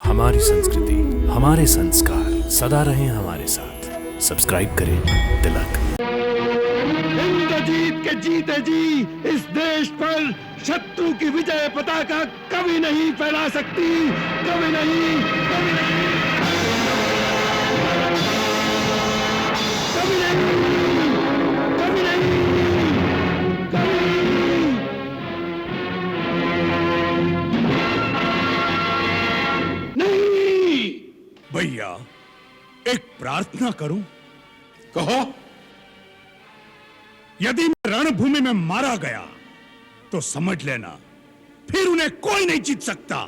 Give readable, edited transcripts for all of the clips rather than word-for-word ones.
हमारी संस्कृति, हमारे संस्कार सदा रहें हमारे साथ। सब्सक्राइब करें तिलक। इंद्रजीत के जीते जी इस देश पर शत्रु की विजय पताका कभी नहीं फैला सकती, कभी नहीं, कभी नहीं, कभी नहीं, कभी नहीं, कभी नहीं। भैया, एक प्रार्थना करूं? कहो। यदि मैं रणभूमि में मारा गया तो समझ लेना फिर उन्हें कोई नहीं जीत सकता।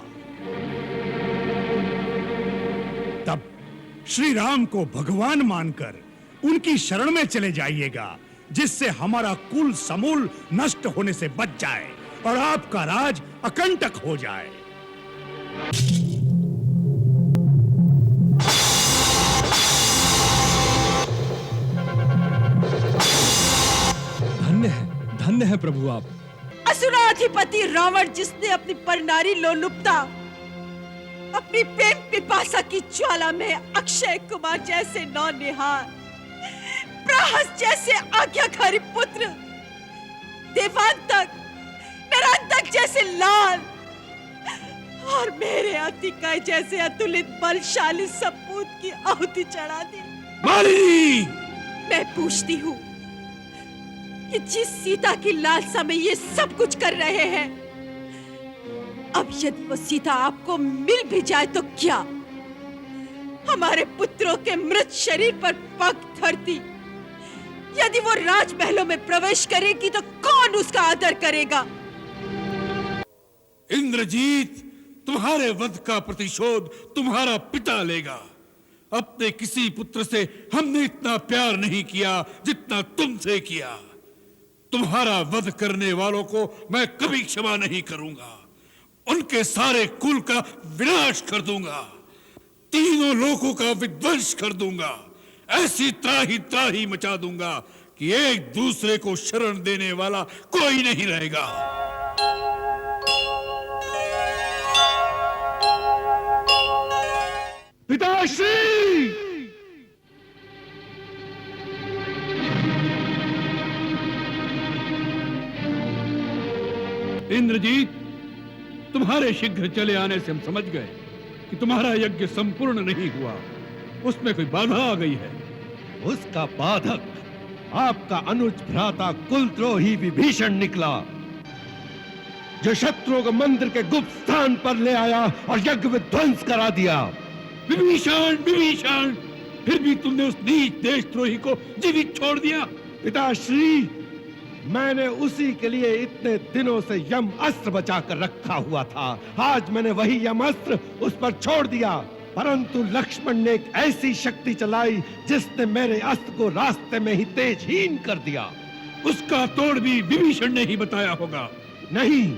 तब श्री राम को भगवान मानकर उनकी शरण में चले जाइएगा, जिससे हमारा कुल समूल नष्ट होने से बच जाए और आपका राज अकंटक हो जाए। धन्य है प्रभु आप। असुराधिपति रावण, जिसने अपनी परनारी लोलुपता, अपनी प्रेम पिपासा की ज्वाला में अक्षय कुमार जैसे नौनिहाल, प्रहस जैसे आज्ञाकारी पुत्र, देवांतक, नरांतक जैसे लाल और मेरे अतिकाय जैसे अतुलित बलशाली सपूत की आहुति चढ़ा दी। मालिनी! मैं पूछती हूँ कि जिस सीता की लालसा में ये सब कुछ कर रहे हैं, अब यदि वो सीता आपको मिल भी जाए तो क्या? हमारे पुत्रों के मृत शरीर पर पग धरती यदि वो राजमहलों में प्रवेश करेगी तो कौन उसका आदर करेगा? इंद्रजीत, तुम्हारे वध का प्रतिशोध तुम्हारा पिता लेगा। अपने किसी पुत्र से हमने इतना प्यार नहीं किया जितना तुमसे किया। तुम्हारा वध करने वालों को मैं कभी क्षमा नहीं करूंगा। उनके सारे कुल का विनाश कर दूंगा, तीनों लोकों का विध्वंस कर दूंगा। ऐसी त्राही मचा दूंगा कि एक दूसरे को शरण देने वाला कोई नहीं रहेगा। पिताश्री! इंद्रजीत, तुम्हारे शीघ्र चले आने से हम समझ गए कि तुम्हारा यज्ञ संपूर्ण नहीं हुआ, उसमें कोई बाधा आ गई है। उसका बाधक आपका अनुज भ्राता कुलद्रोही विभीषण निकला, जो शत्रुओं को मंदिर के गुप्त स्थान पर ले आया और यज्ञ विध्वंस करा दिया। विभीषण, विभीषण, फिर भी तुमने उस नीच देशद्रोही को जीवित छोड़ दिया। पिताश्री, मैंने उसी के लिए इतने दिनों से यम अस्त्र बचाकर रखा हुआ था। आज मैंने वही यम अस्त्र उस पर छोड़ दिया, परंतु लक्ष्मण ने एक ऐसी शक्ति चलाई जिसने मेरे अस्त्र को रास्ते में ही तेजहीन कर दिया। उसका तोड़ भी विभीषण ने ही बताया होगा। नहीं,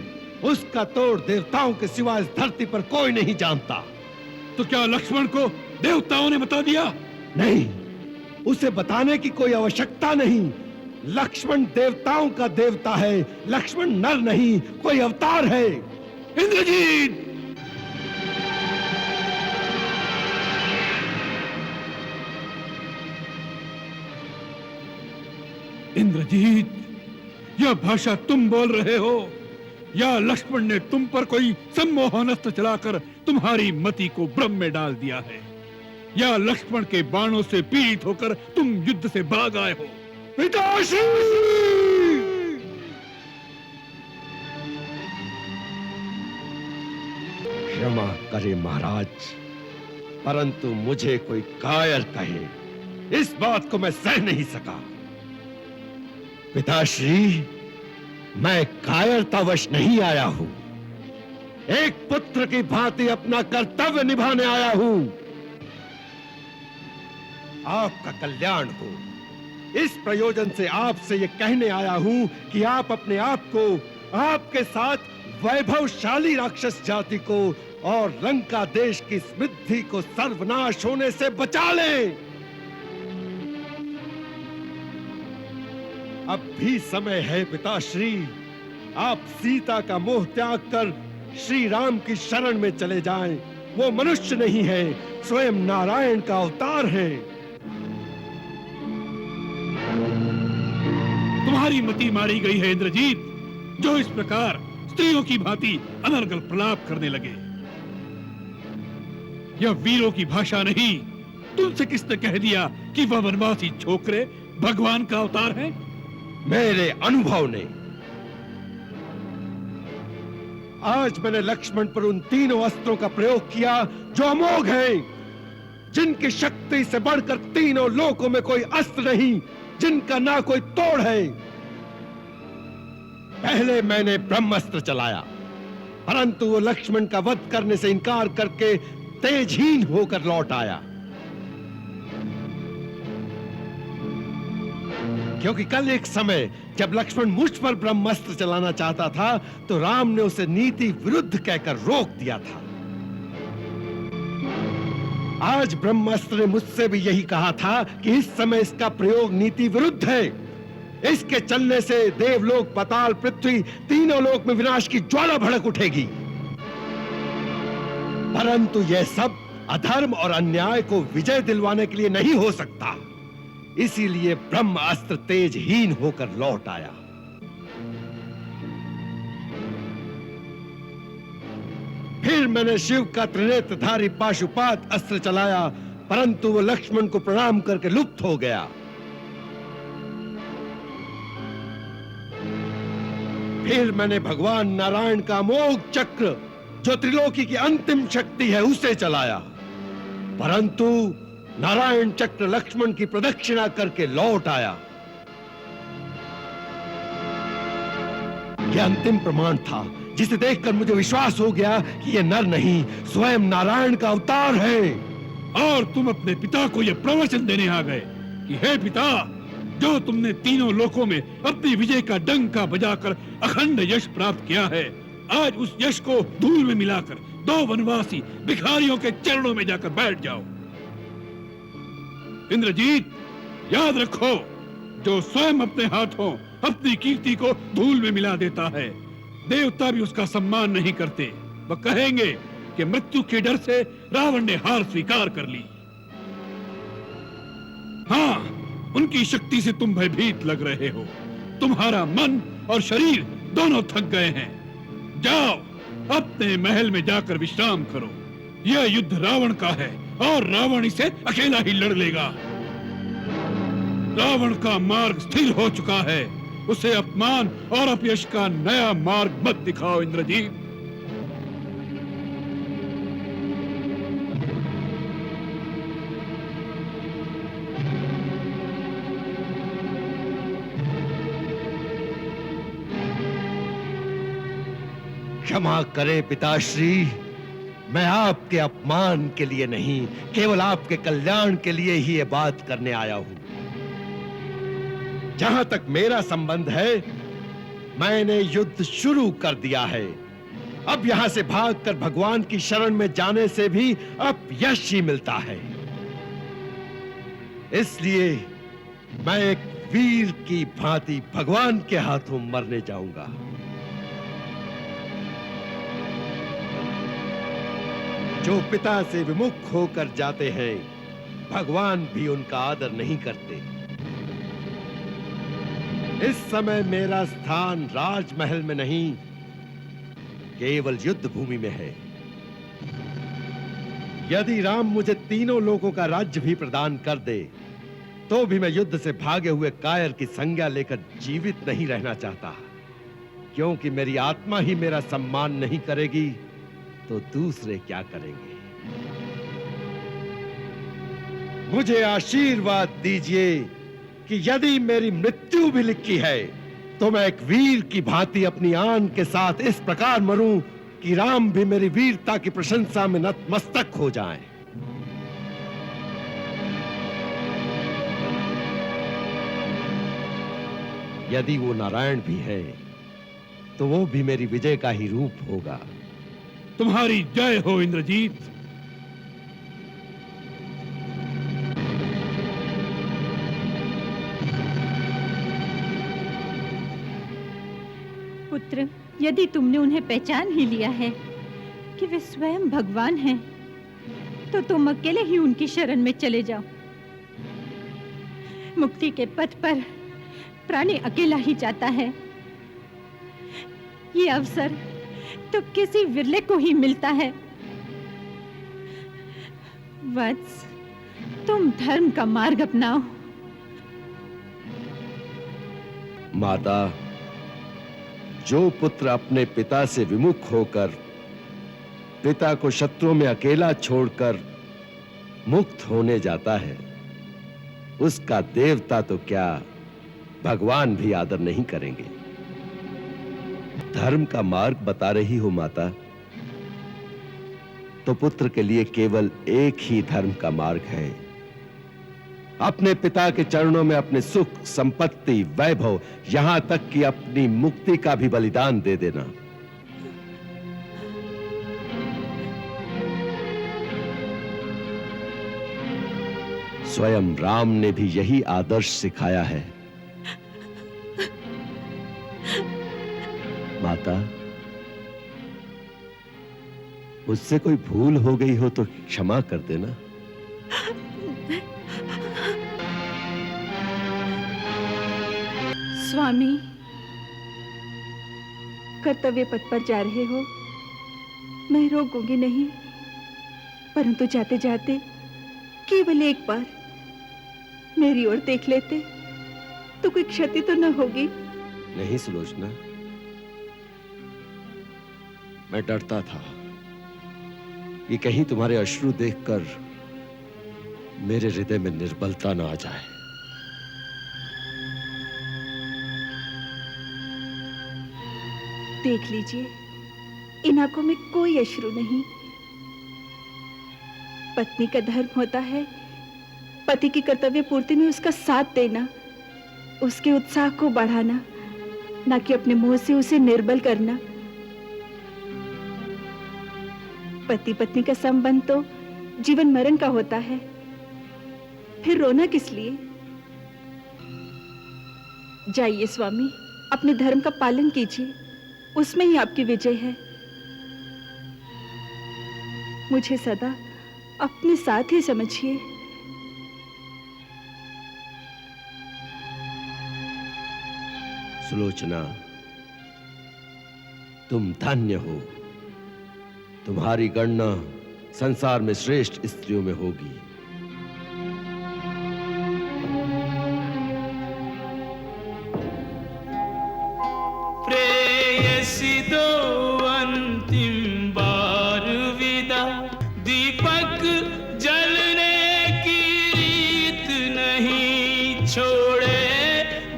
उसका तोड़ देवताओं के सिवा इस धरती पर कोई नहीं जानता। तो क्या लक्ष्मण को देवताओं ने बता दिया? नहीं, उसे बताने की कोई आवश्यकता नहीं। लक्ष्मण देवताओं का देवता है, लक्ष्मण नर नहीं, कोई अवतार है। इंद्रजीत! इंद्रजीत, यह भाषा तुम बोल रहे हो या लक्ष्मण ने तुम पर कोई सम्मोहनस्त्र चलाकर तुम्हारी मति को भ्रम में डाल दिया है, या लक्ष्मण के बाणों से पीड़ित होकर तुम युद्ध से भाग आए हो? पिताश्री! क्षमा करे महाराज, परंतु मुझे कोई कायर कहे, इस बात को मैं सह नहीं सका। पिताश्री, मैं कायरतावश नहीं आया हूं, एक पुत्र की भांति अपना कर्तव्य निभाने आया हूं। आपका कल्याण हो, इस प्रयोजन से आपसे यह कहने आया हूं कि आप अपने आप को, आपके साथ वैभवशाली राक्षस जाति को और लंका देश की समृद्धि को सर्वनाश होने से बचा लें। अब भी समय है पिताश्री, आप सीता का मोह त्याग कर श्री राम की शरण में चले जाएं वो मनुष्य नहीं है, स्वयं नारायण का अवतार है। तुम्हारी मति मारी गई है इंद्रजीत, जो इस प्रकार स्त्रियों की भांति अनर्गल प्रलाप करने लगे। यह वीरों की भाषा नहीं। तुमसे किसने कह दिया कि वह वनवासी छोकरे भगवान का अवतार है? मेरे अनुभव ने। आज मैंने लक्ष्मण पर उन तीनों अस्त्रों का प्रयोग किया जो अमोघ हैं, जिनकी शक्ति से बढ़कर तीनों लोकों में कोई अस्त्र नहीं, जिनका ना कोई तोड़ है। पहले मैंने ब्रह्मास्त्र चलाया, परंतु वो लक्ष्मण का वध करने से इनकार करके तेजहीन होकर लौट आया। क्योंकि कल एक समय जब लक्ष्मण मुझ पर ब्रह्मास्त्र चलाना चाहता था, तो राम ने उसे नीति विरुद्ध कहकर रोक दिया था। आज ब्रह्मास्त्र ने मुझसे भी यही कहा था कि इस समय इसका प्रयोग नीति विरुद्ध है। इसके चलने से देवलोक, पाताल, पृथ्वी, तीनों लोक में विनाश की ज्वाला भड़क उठेगी। परंतु यह सब अधर्म और अन्याय को विजय दिलवाने के लिए नहीं हो सकता। इसीलिए ब्रह्मास्त्र तेजहीन होकर लौट आया। फिर मैंने शिव का त्रिनेत्रधारी पाशुपात अस्त्र चलाया, परंतु वो लक्ष्मण को प्रणाम करके लुप्त हो गया। फिर मैंने भगवान नारायण का अमोघ चक्र, जो त्रिलोकी की अंतिम शक्ति है, उसे चलाया, परंतु नारायण चक्र लक्ष्मण की प्रदक्षिणा करके लौट आया। यह अंतिम प्रमाण था, जिसे देखकर मुझे विश्वास हो गया कि यह नर नहीं, स्वयं नारायण का अवतार है। और तुम अपने पिता को यह प्रवचन देने आ गए कि हे पिता, जो तुमने तीनों लोकों में अपनी विजय का डंका बजाकर अखंड यश प्राप्त किया है, आज उस यश को धूल में मिलाकर दो वनवासी भिखारियों के चरणों में जाकर बैठ जाओ। इंद्रजीत, याद रखो, जो स्वयं अपने हाथों अपनी कीर्ति को धूल में मिला देता है, देवता भी उसका सम्मान नहीं करते। वह कहेंगे कि मृत्यु के डर से रावण ने हार स्वीकार कर ली। हाँ, उनकी शक्ति से तुम भयभीत लग रहे हो। तुम्हारा मन और शरीर दोनों थक गए हैं। जाओ, अपने महल में जाकर विश्राम करो। यह युद्ध रावण का है और रावण इसे अकेला ही लड़ लेगा। रावण का मार्ग स्थिर हो चुका है, उसे अपमान और अपयश का नया मार्ग मत दिखाओ इंद्रजीत। क्षमा करें पिताश्री, मैं आपके अपमान के लिए नहीं, केवल आपके कल्याण के लिए ही ये बात करने आया हूं। जहां तक मेरा संबंध है, मैंने युद्ध शुरू कर दिया है। अब यहां से भागकर भगवान की शरण में जाने से भी अपयश ही मिलता है। इसलिए मैं एक वीर की भांति भगवान के हाथों मरने जाऊंगा। जो पिता से विमुख होकर जाते हैं, भगवान भी उनका आदर नहीं करते। इस समय मेरा स्थान राजमहल में नहीं, केवल युद्ध भूमि में है। यदि राम मुझे तीनों लोगों का राज्य भी प्रदान कर दे, तो भी मैं युद्ध से भागे हुए कायर की संज्ञा लेकर जीवित नहीं रहना चाहता। क्योंकि मेरी आत्मा ही मेरा सम्मान नहीं करेगी, तो दूसरे क्या करेंगे? मुझे आशीर्वाद दीजिए कि यदि मेरी मृत्यु भी लिखी है, तो मैं एक वीर की भांति अपनी आन के साथ इस प्रकार मरूं कि राम भी मेरी वीरता की प्रशंसा में नतमस्तक हो जाएं। यदि वो नारायण भी है, तो वो भी मेरी विजय का ही रूप होगा। तुम्हारी जय हो इंद्रजीत। पुत्र, यदि तुमने उन्हें पहचान ही लिया है कि वे स्वयं भगवान हैं, तो तुम अकेले ही उनकी शरण में चले जाओ। मुक्ति के पथ पर प्राणी अकेला ही जाता है। ये अवसर तो किसी विरले को ही मिलता है। वत्स, तुम धर्म का मार्ग अपनाओ। माता, जो पुत्र अपने पिता से विमुख होकर पिता को शत्रुओं में अकेला छोड़कर मुक्त होने जाता है, उसका देवता तो क्या, भगवान भी आदर नहीं करेंगे। धर्म का मार्ग बता रही हो माता, तो पुत्र के लिए केवल एक ही धर्म का मार्ग है। अपने पिता के चरणों में अपने सुख, संपत्ति, वैभव, यहां तक कि अपनी मुक्ति का भी बलिदान दे देना। स्वयं राम ने भी यही आदर्श सिखाया है। माता, मुझसे कोई भूल हो गई हो तो क्षमा कर देना। स्वामी, कर्तव्य पथ पर जा रहे हो, मैं रोकूंगी नहीं, परंतु जाते जाते केवल एक बार मेरी ओर देख लेते तो कोई क्षति तो न होगी। नहीं सुलोचना, मैं डरता था कि कहीं तुम्हारे अश्रु देखकर मेरे हृदय में निर्बलता न आ जाए। देख लीजिए, इन आंखों में कोई अश्रु नहीं। पत्नी का धर्म होता है पति की कर्तव्य पूर्ति में उसका साथ देना, उसके उत्साह को बढ़ाना, ना कि अपने मुंह से उसे निर्बल करना। पति पत्नी का संबंध तो जीवन मरण का होता है, फिर रोना किस लिए? जाइए स्वामी, अपने धर्म का पालन कीजिए, उसमें ही आपकी विजय है। मुझे सदा अपने साथ ही समझिए। सुलोचना, तुम धन्य हो। तुम्हारी गणना संसार में श्रेष्ठ स्त्रियों में होगी। प्रेयसी दो अंतिम बार विदा, दीपक जलने की रीत नहीं छोड़े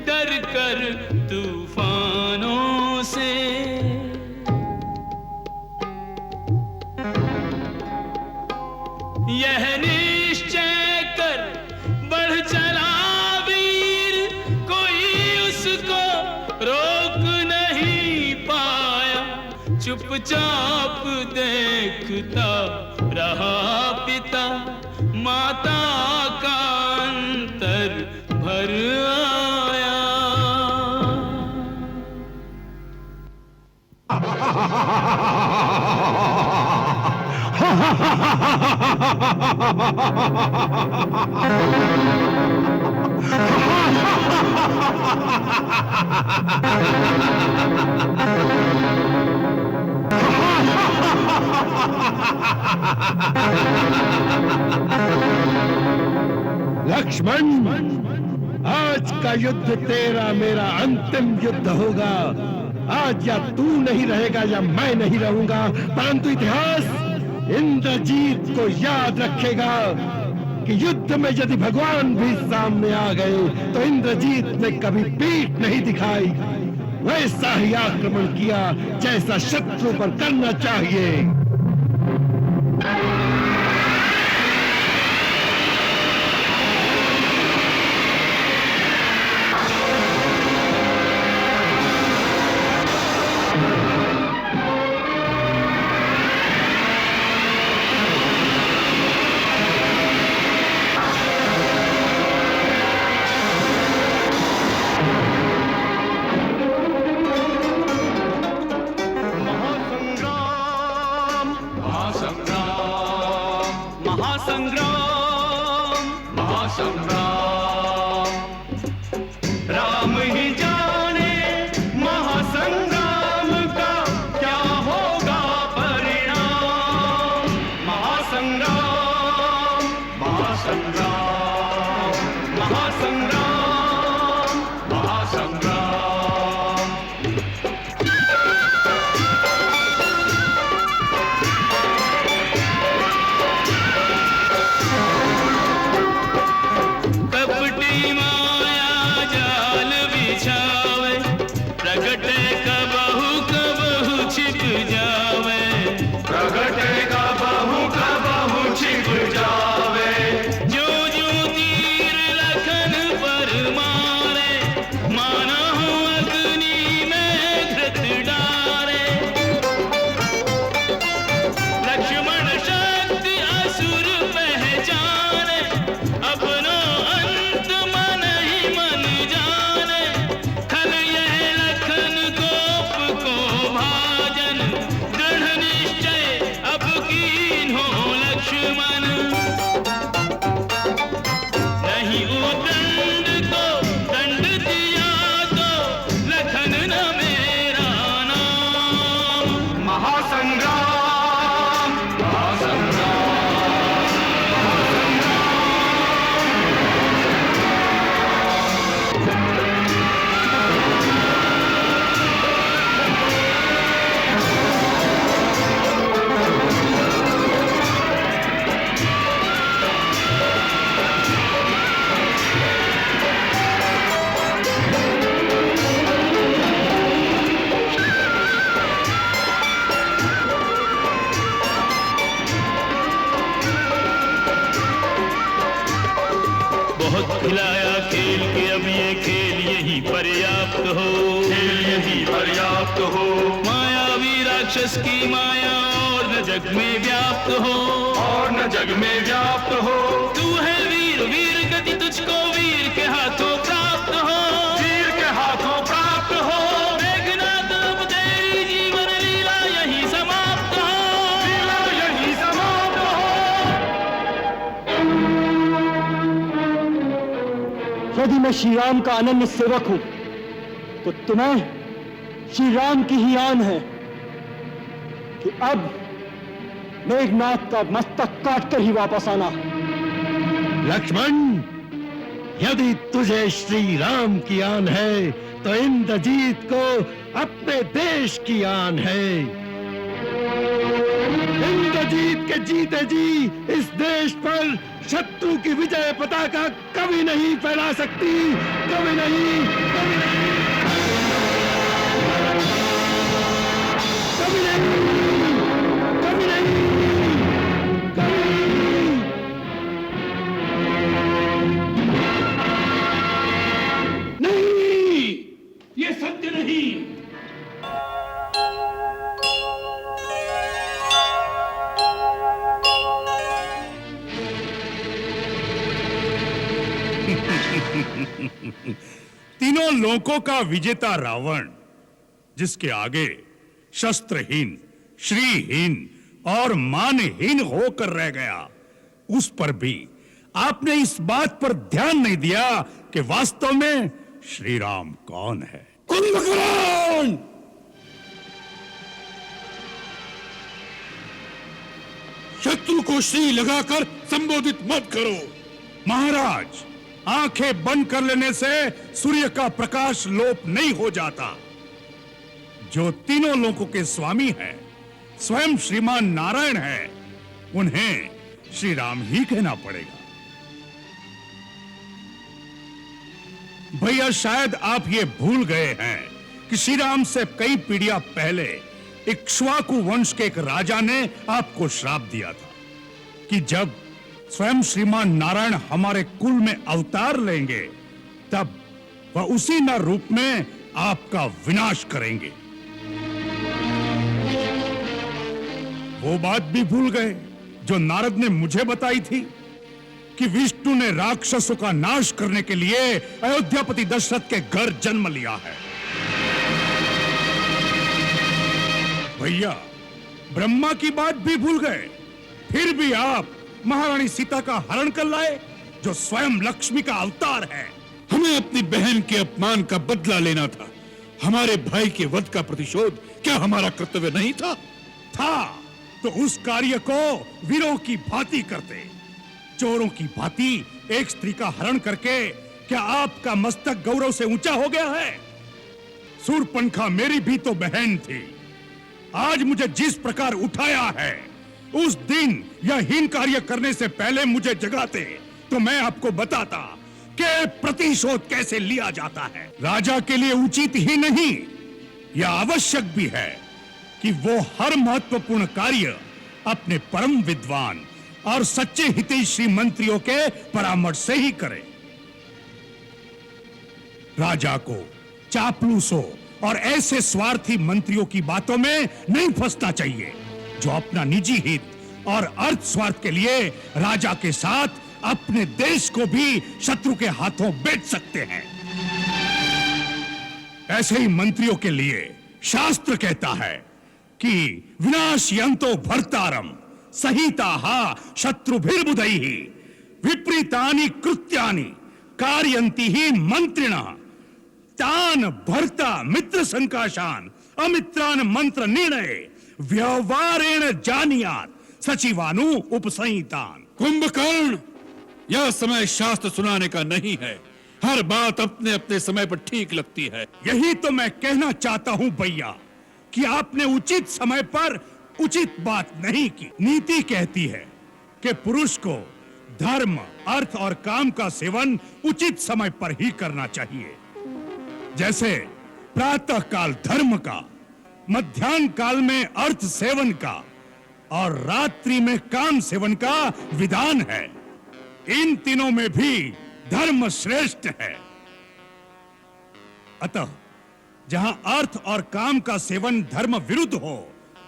डर कर तूफानों से। यह निश्चय कर बढ़ चला वीर, कोई उसको रोक नहीं पाया। चुपचाप देखता रहा पिता, माता का अंतर भर आया। लक्ष्मण, आज का युद्ध तेरा मेरा अंतिम युद्ध होगा। आज या तू नहीं रहेगा या मैं नहीं रहूंगा, परंतु इतिहास इंद्रजीत को याद रखेगा कि युद्ध में यदि भगवान भी सामने आ गए तो इंद्रजीत ने कभी पीठ नहीं दिखाई, वैसा ही आक्रमण किया जैसा शत्रु पर करना चाहिए। महासंग्राम महासंग्राम महासंग्राम, राम ही जाने महासंग्राम का क्या होगा परिणाम। महासंग्राम महासंग्राम महासंग्राम महासंग्राम। कपटी माया जाल बिछावे, प्रगटे कबहू कबहू छिप जावे, प्रगटे कबहू कबहू छिप जावे। जो जो तीर लखन पर मारे, माना हो अग्नि में घृत डारे। लक्ष्मण शक्ति असुर पहचाने, अपनो अंत मन ही मन जाने। खल यह लखन गोप को भाजन, दृढ़ निश्चय अब कीन्हो लक्ष्मण। नहीं उदंड को दंड दिया तो लखन न मेरा नाम। महासंग्राम महासंग्राम। बहुत खिलाया खेल के अब ये खेल यही पर्याप्त हो, खेल यही पर्याप्त हो। मायावी राक्षस की माया और न जग में व्याप्त हो, और न जग में व्याप्त हो। तू है वीर वीर गति तुझको वीर के हाथों प्राप्त हो, वीर के हाथों प्राप्त हो। मेघनाद अब तेरी जीवन लीला यही समाप्त हो, लीला यही समाप्त हो। यदि मैं श्री राम का अनन्य सेवक हूं तो तुम्हें श्री राम की ही आन है कि अब मेघनाथ का मस्तक काटकर ही वापस आना। लक्ष्मण, यदि तुझे श्री राम की आन है तो इंद्रजीत को अपने देश की आन है। इंद्रजीत के जीते जी इस देश पर शत्रु की विजय पताका कभी नहीं फहरा सकती, कभी नहीं, कभी नहीं, कभी नहीं, कभी नहीं, कभी नहीं, ये सत्य नहीं। तीनों लोकों का विजेता रावण, जिसके आगे शस्त्रहीन, श्रीहीन और मानहीन होकर रह गया, उस पर भी आपने इस बात पर ध्यान नहीं दिया कि वास्तव में श्री राम कौन है। कुंभकर्ण, शत्रु को श्री लगाकर संबोधित मत करो। महाराज, आंखें बंद कर लेने से सूर्य का प्रकाश लोप नहीं हो जाता। जो तीनों लोकों के स्वामी हैं, स्वयं श्रीमान नारायण हैं, उन्हें श्री राम ही कहना पड़ेगा। भैया, शायद आप ये भूल गए हैं कि श्री राम से कई पीढ़ियां पहले इक्ष्वाकु वंश के एक राजा ने आपको श्राप दिया था कि जब स्वयं श्रीमान नारायण हमारे कुल में अवतार लेंगे, तब वह उसी नर रूप में आपका विनाश करेंगे। वो बात भी भूल गए जो नारद ने मुझे बताई थी कि विष्णु ने राक्षसों का नाश करने के लिए अयोध्यापति दशरथ के घर जन्म लिया है। भैया, ब्रह्मा की बात भी भूल गए। फिर भी आप महारानी सीता का हरण कर लाए, जो स्वयं लक्ष्मी का अवतार है। हमें अपनी बहन के अपमान का बदला लेना था। हमारे भाई के वध का प्रतिशोध क्या हमारा कर्तव्य नहीं था? तो उस कार्य को वीरों की भांति करते। चोरों की भांति एक स्त्री का हरण करके क्या आपका मस्तक गौरव से ऊंचा हो गया है? शूर्पणखा मेरी भी तो बहन थी। आज मुझे जिस प्रकार उठाया है, उस दिन यह हीन कार्य करने से पहले मुझे जगाते तो मैं आपको बताता कि प्रतिशोध कैसे लिया जाता है। राजा के लिए उचित ही नहीं, यह आवश्यक भी है कि वो हर महत्वपूर्ण कार्य अपने परम विद्वान और सच्चे हितैषी मंत्रियों के परामर्श से ही करे। राजा को चापलूसों और ऐसे स्वार्थी मंत्रियों की बातों में नहीं फंसना चाहिए, जो अपना निजी हित और अर्थ स्वार्थ के लिए राजा के साथ अपने देश को भी शत्रु के हाथों बेच सकते हैं। ऐसे ही मंत्रियों के लिए शास्त्र कहता है कि विनाशयन्तो भर्तारम सहिताः शत्रुभिर्बुधैः विपरीतानि कृत्यानि कारयन्ति ही मंत्रिणः तान भर्ता मित्र संकाशान अमित्रान मंत्र निर्णय व्यवहारेण जानियात सचिवानु उपसंहितान। कुंभकर्ण, यह समय शास्त्र सुनाने का नहीं है। हर बात अपने अपने समय पर ठीक लगती है। यही तो मैं कहना चाहता हूं भैया, कि आपने उचित समय पर उचित बात नहीं की। नीति कहती है कि पुरुष को धर्म, अर्थ और काम का सेवन उचित समय पर ही करना चाहिए। जैसे प्रातः काल धर्म का, मध्याह्न काल में अर्थ सेवन का और रात्रि में काम सेवन का विधान है। इन तीनों में भी धर्म श्रेष्ठ है। अतः जहां अर्थ और काम का सेवन धर्म विरुद्ध हो,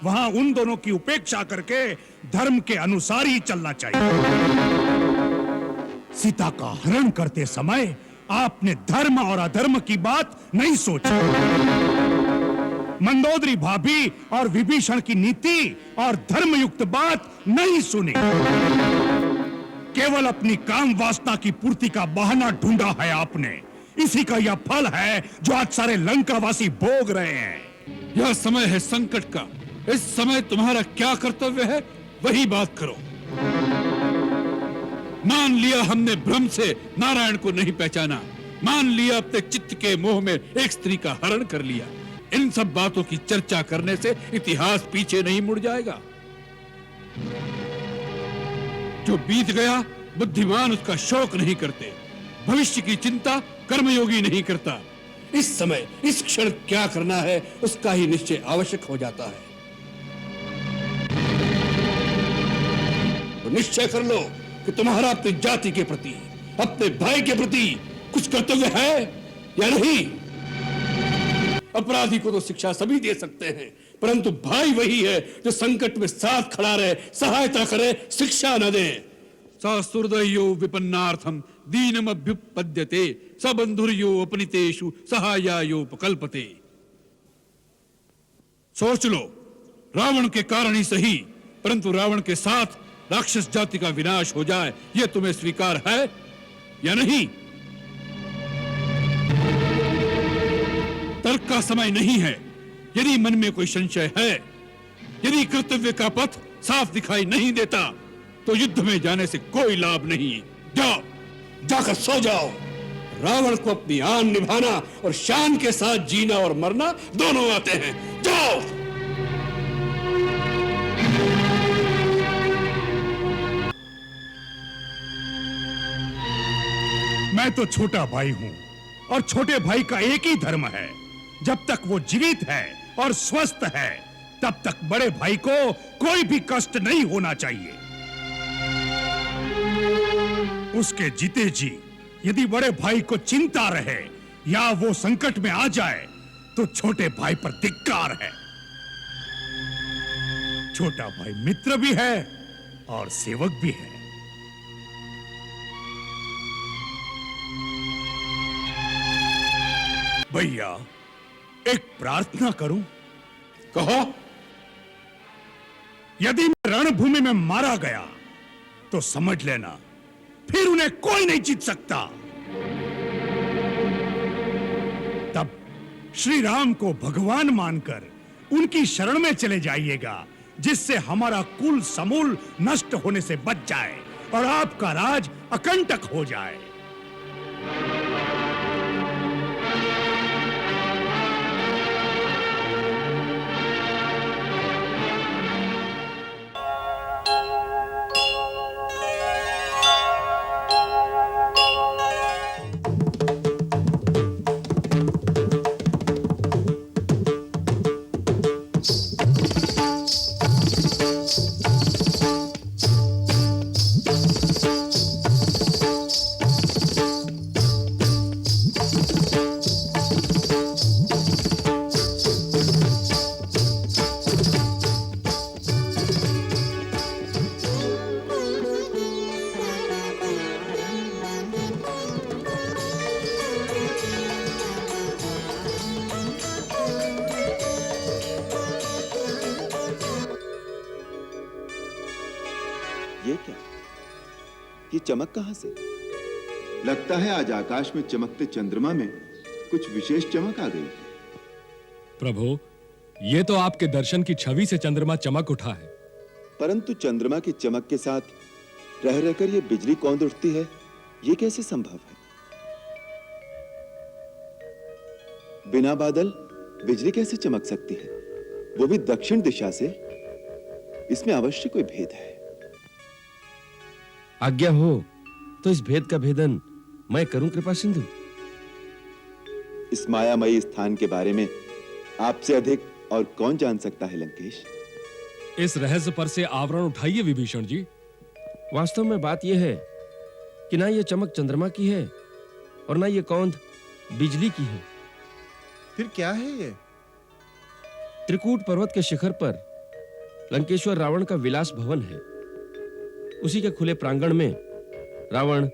वहां उन दोनों की उपेक्षा करके धर्म के अनुसार ही चलना चाहिए। सीता का हरण करते समय आपने धर्म और अधर्म की बात नहीं सोची। मंदोदरी भाभी और विभीषण की नीति और धर्मयुक्त बात नहीं सुनी। केवल अपनी काम वासना की पूर्ति का बहाना ढूंढा है आपने। इसी का यह फल है जो आज सारे लंकावासी भोग रहे हैं। यह समय है संकट का। इस समय तुम्हारा क्या कर्तव्य है, वही बात करो। मान लिया हमने भ्रम से नारायण को नहीं पहचाना, मान लिया अपने चित्त के मोह में एक स्त्री का हरण कर लिया। इन सब बातों की चर्चा करने से इतिहास पीछे नहीं मुड़ जाएगा। जो बीत गया बुद्धिमान उसका शोक नहीं करते, भविष्य की चिंता कर्मयोगी नहीं करता। इस समय इस क्षण क्या करना है उसका ही निश्चय आवश्यक हो जाता है। तो निश्चय कर लो कि तुम्हारा अपनी जाति के प्रति, अपने भाई के प्रति कुछ कर्तव्य है या नहीं। अपराधी को तो शिक्षा सभी दे सकते हैं, परंतु भाई वही है जो संकट में साथ खड़ा रहे, सहायता करे, शिक्षा न दे। सहृदयो विपन्नार्थम दीनमभ्युपद्यते सबंधुर्यो अपनितेषु सहायायोपकल्पते। सोच लो, रावण के कारण ही सही, परंतु रावण के साथ राक्षस जाति का विनाश हो जाए, यह तुम्हें स्वीकार है या नहीं? तर्क का समय नहीं है। यदि मन में कोई संशय है, यदि कर्तव्य का पथ साफ दिखाई नहीं देता, तो युद्ध में जाने से कोई लाभ नहीं। जाओ, जाकर सो जाओ। रावण को अपनी आन निभाना और शान के साथ जीना और मरना दोनों आते हैं। जाओ। मैं तो छोटा भाई हूं और छोटे भाई का एक ही धर्म है। जब तक वो जीवित है और स्वस्थ है, तब तक बड़े भाई को कोई भी कष्ट नहीं होना चाहिए। उसके जीते जी यदि बड़े भाई को चिंता रहे या वो संकट में आ जाए, तो छोटे भाई पर धिक्कार है। छोटा भाई मित्र भी है और सेवक भी है। भैया, एक प्रार्थना करूं? कहो। यदि मैं रणभूमि में मारा गया, तो तो समझ लेना फिर उन्हें कोई नहीं जीत सकता। तब श्री राम को भगवान मानकर उनकी शरण में चले जाइएगा, जिससे हमारा कुल समूल नष्ट होने से बच जाए और आपका राज अकंटक हो जाए। ये क्या? ये चमक कहां से? लगता है आज आकाश में चमकते चंद्रमा में कुछ विशेष चमक आ गई। प्रभु, ये तो आपके दर्शन की छवि से चंद्रमा चमक उठा है। परंतु चंद्रमा की चमक के साथ रह रहकर ये बिजली कौंध उठती है, ये कैसे संभव है? बिना बादल बिजली कैसे चमक सकती है, वो भी दक्षिण दिशा से? इसमें अवश्य कोई भेद है। आज्ञा हो तो इस भेद का भेदन मैं करूं कृपा सिंधु। इस मायामयी स्थान के बारे में आपसे अधिक और कौन जान सकता है लंकेश? इस रहस्य पर से आवरण उठाइए विभीषण जी। वास्तव में बात यह है कि ना ये चमक चंद्रमा की है और ना ये कौंध बिजली की है। फिर क्या है ये? त्रिकूट पर्वत के शिखर पर लंकेश्वर रावण का विलास भवन है। उसी के खुले प्रांगण में रावण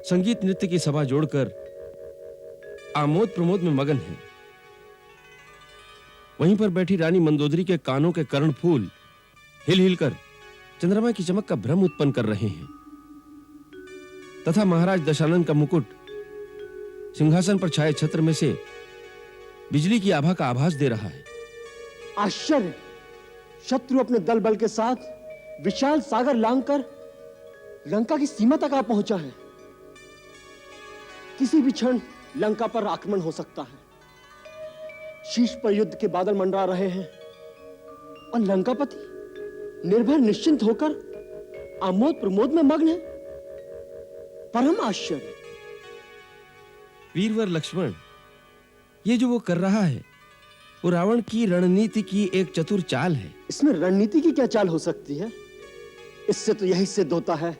संगीत नृत्य की सभा जोड़कर आमोद प्रमोद में मगन है। वहीं पर बैठी रानी मंदोदरी के कानों के कर्णफूल हिल हिलकर चंद्रमा की चमक का भ्रम उत्पन्न कर रहे हैं, तथा महाराज दशानन का मुकुट सिंहासन पर छाए छत्र में से बिजली की आभा का आभास दे रहा है। आश्चर्य! शत्रु अपने दल बल के साथ विशाल सागर लांघकर लंका की सीमा तक आ पहुंचा है। किसी भी क्षण लंका पर आक्रमण हो सकता है। शीर्ष पर युद्ध के बादल मंडरा रहे हैं और लंकापति निर्भय निश्चिंत होकर आमोद प्रमोद में मग्न है। परम आश्चर्य! वीरवर लक्ष्मण, ये जो वो कर रहा है वो रावण की रणनीति की एक चतुर चाल है। इसमें रणनीति की क्या चाल हो सकती है? इससे तो यही सिद्ध होता है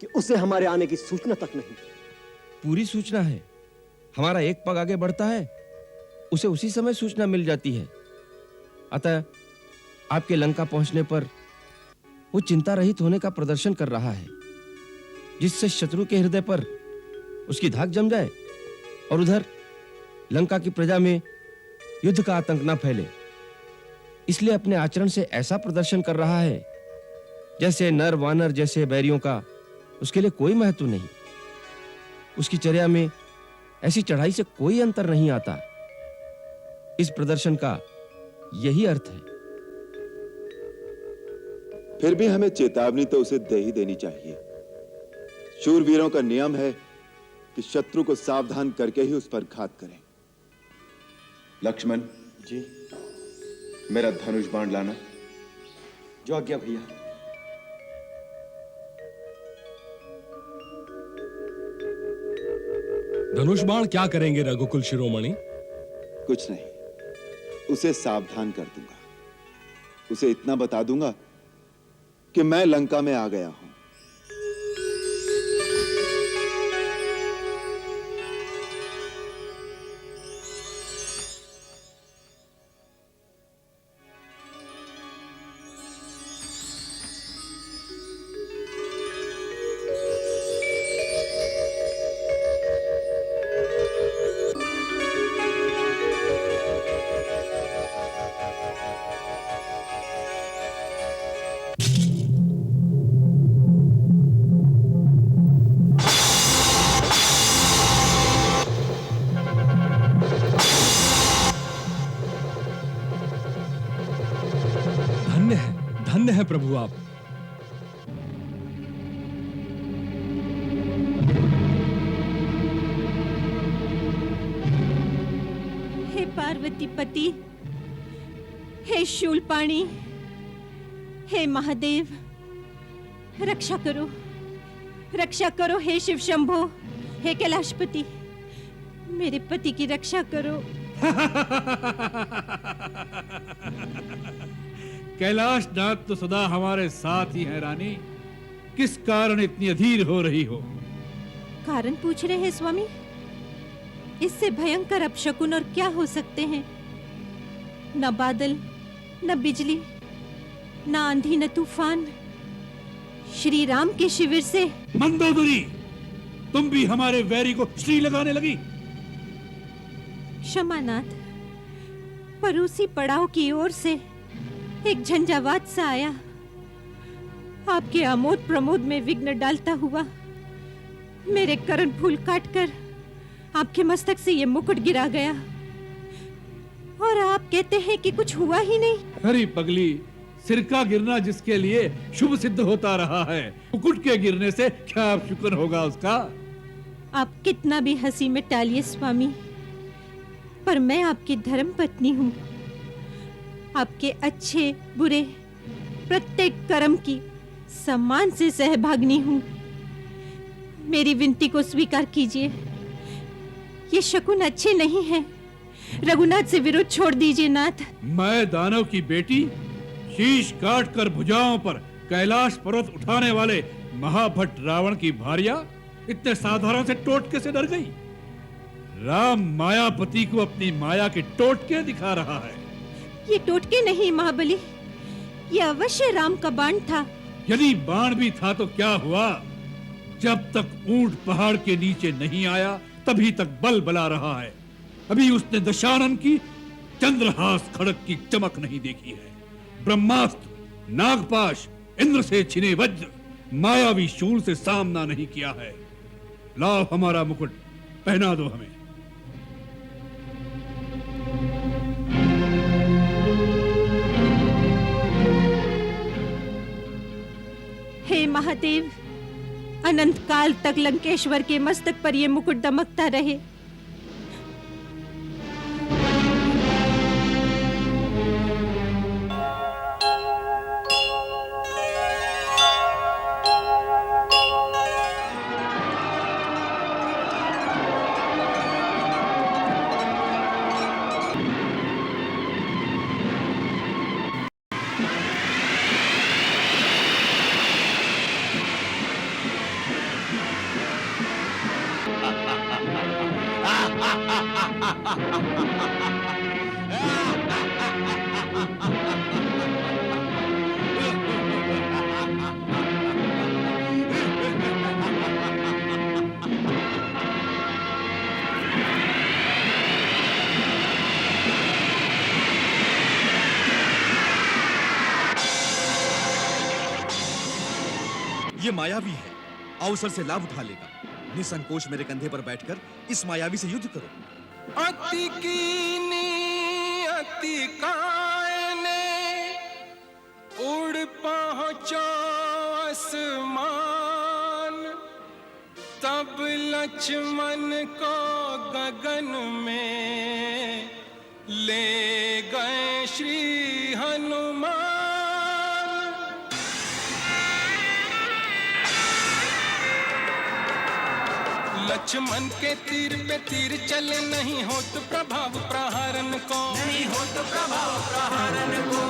कि उसे हमारे आने की सूचना तक नहीं। पूरी सूचना है। हमारा एक पग आगे बढ़ता है, उसे उसी समय सूचना मिल जाती है। अतः आपके लंका पहुंचने पर वो चिंता रहित होने का प्रदर्शन कर रहा है, जिससे शत्रु के हृदय पर उसकी धाक जम जाए और उधर लंका की प्रजा में युद्ध का आतंक न फैले। इसलिए अपने आचरण से ऐसा प्रदर्शन कर रहा है जैसे नर वानर जैसे बैरियों का उसके लिए कोई महत्व नहीं। उसकी चर्या में ऐसी चढ़ाई से कोई अंतर नहीं आता। इस प्रदर्शन का यही अर्थ है। फिर भी हमें चेतावनी तो उसे दे ही देनी चाहिए। शूरवीरों का नियम है कि शत्रु को सावधान करके ही उस पर घात करें। लक्ष्मण जी, मेरा धनुष बाण लाना। जो आज्ञा भैया। धनुष बाण क्या करेंगे रघुकुल शिरोमणि? कुछ नहीं, उसे सावधान कर दूंगा। उसे इतना बता दूंगा कि मैं लंका में आ गया हूं। हैं प्रभु आप? हे पार्वती पति, हे शूलपाणी, हे महादेव, रक्षा करो, रक्षा करो। हे शिव शंभो, हे कैलाशपति, मेरे पति की रक्षा करो। कैलाश नाथ तो सदा हमारे साथ ही है रानी। किस कारण इतनी अधीर हो रही हो? कारण पूछ रहे हैं स्वामी? इससे भयंकर अपशकुन और क्या हो सकते हैं? न बादल, न बिजली, न आंधी, न तूफान। श्री राम के शिविर से। मंदोदरी, तुम भी हमारे वैरी को श्री लगाने लगी। क्षमा नाथ, पर उसी पड़ाव की ओर से एक झंझावात सा आया। आपके आमोद प्रमोद में विघ्न डालता हुआ मेरे कर्ण फूल काटकर आपके मस्तक से ये मुकुट गिरा गया, और आप कहते हैं कि कुछ हुआ ही नहीं। अरे पगली, सिर का गिरना जिसके लिए शुभ सिद्ध होता रहा है, मुकुट के गिरने से क्या शुक्र होगा उसका? आप कितना भी हंसी में टालिए स्वामी, पर मैं आपकी धर्म पत्नी हूँ। आपके अच्छे बुरे प्रत्येक कर्म की सम्मान से सहभागिनी हूँ। मेरी विनती को स्वीकार कीजिए। ये शकुन अच्छे नहीं हैं। रघुनाथ से विरोध छोड़ दीजिए नाथ। मैं दानव की बेटी, शीश काट कर भुजाओं पर कैलाश पर्वत उठाने वाले महाभट्ट रावण की भार्या इतने साधारण से टोटके से डर गई? राम मायापति को अपनी माया के टोटके दिखा रहा है। ये टोटके नहीं महाबली, ये अवश्य राम का बाण था। यदि बाण भी था तो क्या हुआ? जब तक ऊंट पहाड़ के नीचे नहीं आया तभी तक बल बला रहा है। अभी उसने दशानन की चंद्रहास खड़क की चमक नहीं देखी है। ब्रह्मास्त्र, नागपाश, इंद्र से छिने वज्र, मायावी शूल से सामना नहीं किया है। लाओ हमारा मुकुट, पहना दो हमें। हे महादेव, अनंत काल तक लंकेश्वर के मस्तक पर यह मुकुट दमकता रहे। ये मायावी है, अवसर से लाभ उठा लेगा। निसंकोच मेरे कंधे पर बैठकर इस मायावी से युद्ध करो। अति कीनी अति कायने उड़ पहुंचो आसमान, तब लक्ष्मण को गगन में ले गए श्री हनुमान। लक्ष्मण के तीर पे तीर चले, नहीं होत प्रभाव प्रहारन को, नहीं होत प्रभाव प्रहारन को।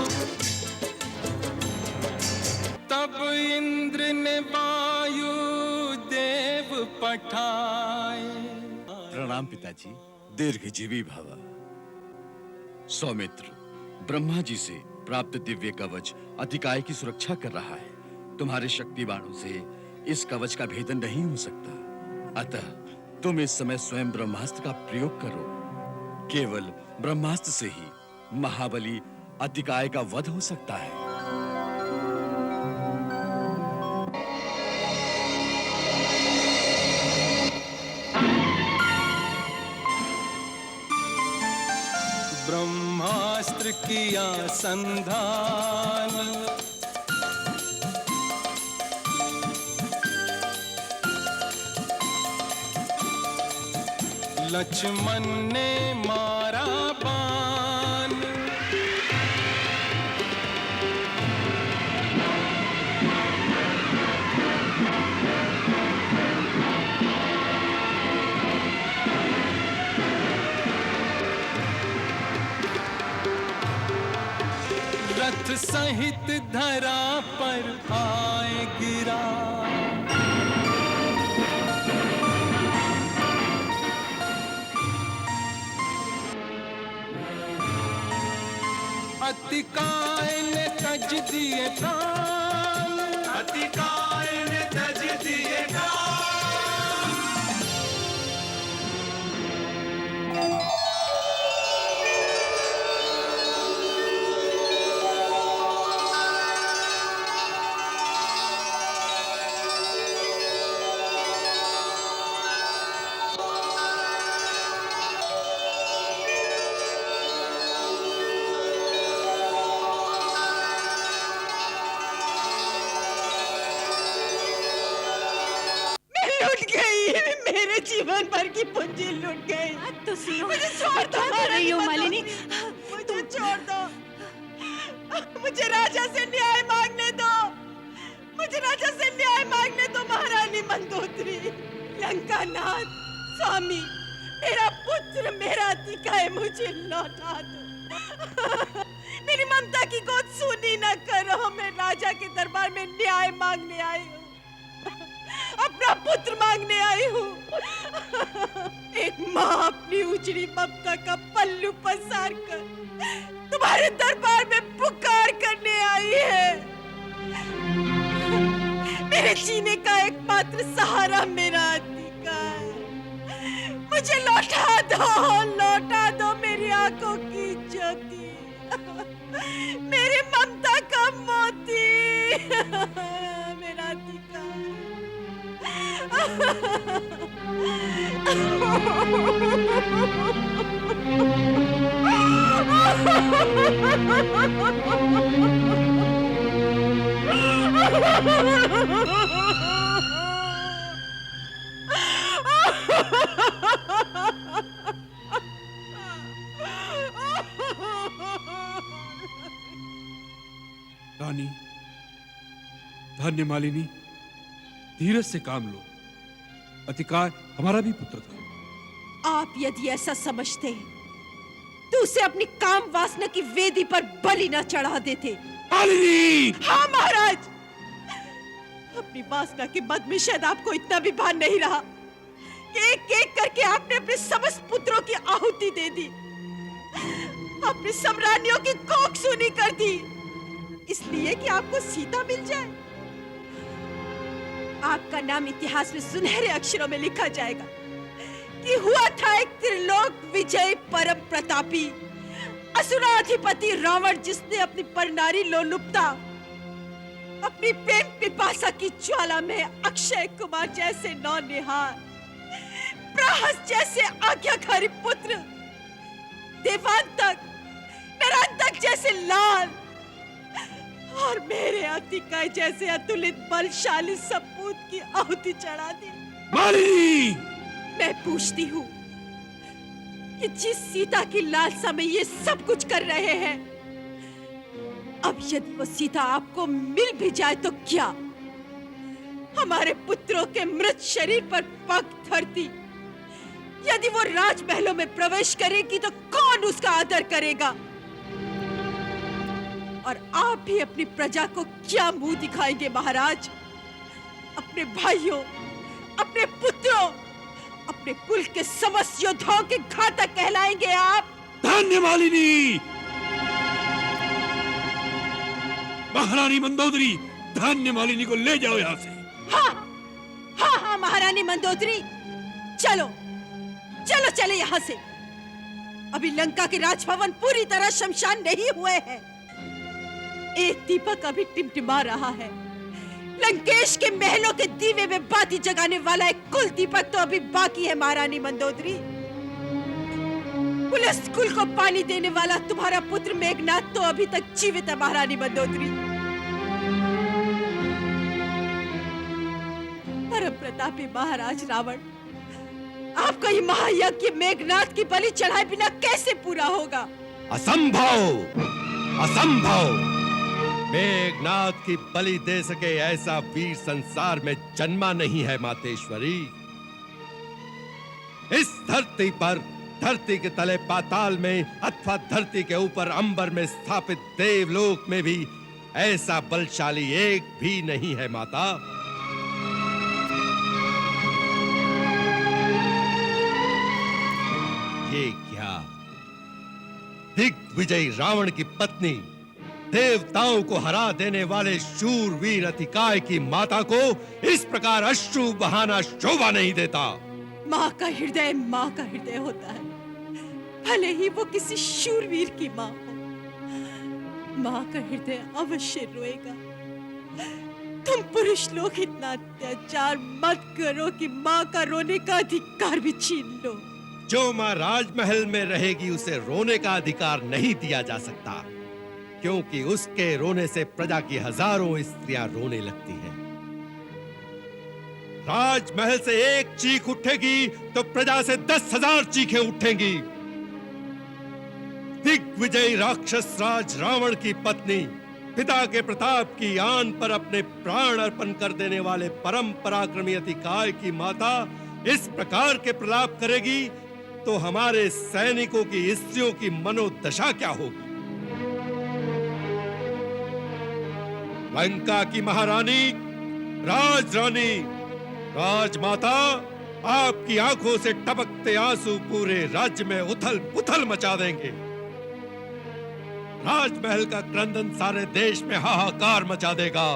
तब इंद्र ने वायु देव पठाए। प्रणाम पिताजी, दीर्घजीवी भव। सौमित्र, ब्रह्मा जी से प्राप्त दिव्य कवच अतिकाय की सुरक्षा कर रहा है। तुम्हारे शक्ति बाणों से इस कवच का भेदन नहीं हो सकता। अतः तुम इस समय स्वयं ब्रह्मास्त्र का प्रयोग करो। केवल ब्रह्मास्त्र से ही महाबली अतिकाय का वध हो सकता है। ब्रह्मास्त्र किया संधान, लक्ष्मण ने मारा बाण। रथ सहित धरा पर आए गिरा। अतिकाय ने तज दिए प्राण। अतिकाय ने तज दिए प्राण। मेरे जीवन भर की पूंजी लुट गई। तो सुनो, मुझे छोड़ दो रही हो मालिनी। मुझे छोड़ दो। मुझे राजा से न्याय मांगने दो। मुझे राजा से न्याय मांगने दो महारानी मंदोदरी। लंकानाथ स्वामी, मेरा पुत्र मेरा अतिका है, मुझे लौटा दो। मेरी ममता की गोद सूनी न करो। मैं राजा के दरबार में न्याय मांगने आई हूँ, अपना पुत्र मांगने आई हूँ। एक माँ अपनी उजड़ी ममता का पल्लू पसार कर तुम्हारे दरबार में पुकार करने आई है। मेरे जीने का एकमात्र सहारा मेरा अतिका है। मुझे लौटा दो मेरी आंखों की ज्योति, मेरी ममता का मोती। मेरा अतिका रानी, धन्य मालिनी, धीरज से काम लो। अतिकाय हमारा भी पुत्र था। आप यदि ऐसा समझते हैं तो उसे अपनी काम वासना की वेदी पर बलि न चढ़ा देते। मालिनी! हाँ महाराज, अपनी वासना के मद में शायद आपको इतना भी भान नहीं रहा कि एक एक करके आपने अपने समस्त पुत्रों की आहुति दे दी, अपनी सम्रानियों की कोख सूनी कर दी, इसलिए कि आपको सीता मिल जाए। आपका नाम इतिहास में सुनहरे अक्षरों में लिखा जाएगा कि हुआ था एक त्रिलोक विजय परम प्रतापी असुराधिपति रावण, जिसने अपनी परनारी लोलुपता, अपनी प्रेम पिपासा की ज्वाला में अक्षय कुमार जैसे नौनिहाल, प्रहस जैसे आज्ञाकारी पुत्र, देवांतक, नरांतक जैसे लाल और मेरे अतिकाय जैसे अतुलित बलशाली सपूत की आहुति चढ़ा दी। मालिनी! मैं पूछती हूँ कि जिस सीता की लालसा में ये सब कुछ कर रहे हैं, अब यदि वो सीता आपको मिल भी जाए तो क्या? हमारे पुत्रों के मृत शरीर पर पग धरती यदि वो राजमहलों में प्रवेश करेगी तो कौन उसका आदर करेगा? और आप भी अपनी प्रजा को क्या मुंह दिखाएंगे महाराज? अपने भाइयों, अपने पुत्रों, अपने कुल के समस्त योद्धाओं के घातक कहलाएंगे आप। धन्य मालिनी! महारानी मंदोदरी, धन्य मालिनी को ले जाओ यहाँ से। हाँ महारानी मंदोदरी, चलो चलो चले यहाँ से। अभी लंका के राजभवन पूरी तरह शमशान नहीं हुए हैं। एक दीपक अभी टिमटिमा रहा है। लंकेश के महलों के दीवे में बाती जगाने वाला एक कुल दीपक तो अभी बाकी है महारानी मंदोदरी। पुलस कुल को पानी देने वाला तुम्हारा पुत्र मेघनाथ तो अभी तक जीवित है महारानी मंदोदरी। परम प्रतापी महाराज रावण आपका ये महायज्ञ मेघनाथ की बलि चढ़ाए बिना कैसे पूरा होगा? असंभव, असंभव। मेघनाथ की बलि दे सके ऐसा वीर संसार में जन्मा नहीं है मातेश्वरी। इस धरती पर, धरती के तले पाताल में अथवा धरती के ऊपर अंबर में स्थापित देवलोक में भी ऐसा बलशाली एक भी नहीं है माता। ये क्या, दिग्विजयी रावण की पत्नी, देवताओं को हरा देने वाले शूरवीर अतिकाय की माता को इस प्रकार अश्रु बहाना शोभा नहीं देता। माँ का हृदय होता है, भले ही वो किसी शूरवीर की माँ हो। माँ का हृदय अवश्य रोएगा। तुम पुरुष लोग इतना अत्याचार मत करो कि माँ का रोने का अधिकार भी छीन लो। जो माँ राजमहल में रहेगी उसे रोने का अधिकार नहीं दिया जा सकता, क्योंकि उसके रोने से प्रजा की हजारों स्त्रियां रोने लगती हैं। राजमहल से एक चीख उठेगी तो प्रजा से 10,000 चीखें उठेंगी। दिग्विजयी राक्षस राज रावण की पत्नी, पिता के प्रताप की आन पर अपने प्राण अर्पण कर देने वाले परम पराक्रमी अतिकाय की माता इस प्रकार के प्रलाप करेगी तो हमारे सैनिकों की स्त्रियों की मनोदशा क्या होगी? लंका की महारानी, राजरानी, राजमाता, आपकी आंखों से टपकते आंसू पूरे राज्य में उथल पुथल मचा देंगे। राजमहल का क्रंदन सारे देश में हाहाकार मचा देगा।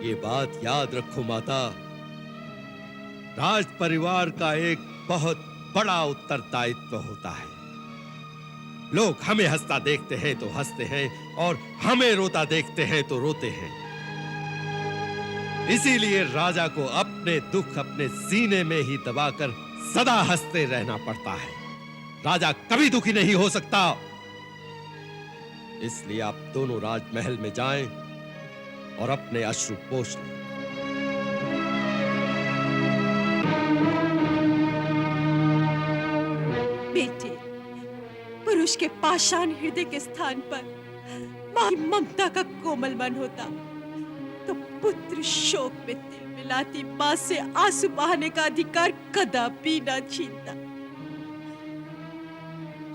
ये बात याद रखो माता, राज परिवार का एक बहुत बड़ा उत्तरदायित्व होता है। लोग हमें हंसता देखते हैं तो हंसते हैं और हमें रोता देखते हैं तो रोते हैं। इसीलिए राजा को अपने दुख अपने सीने में ही दबाकर सदा हंसते रहना पड़ता है। राजा कभी दुखी नहीं हो सकता। इसलिए आप दोनों राजमहल में जाएं और अपने अश्रु पोंछ लें। बेटे, पुरुष के पाषाण हृदय के स्थान पर मां की ममता का कोमल मन होता तो पुत्र शोक में तिल मिलाती मां से आंसू बहाने का अधिकार कदापि न छीनता।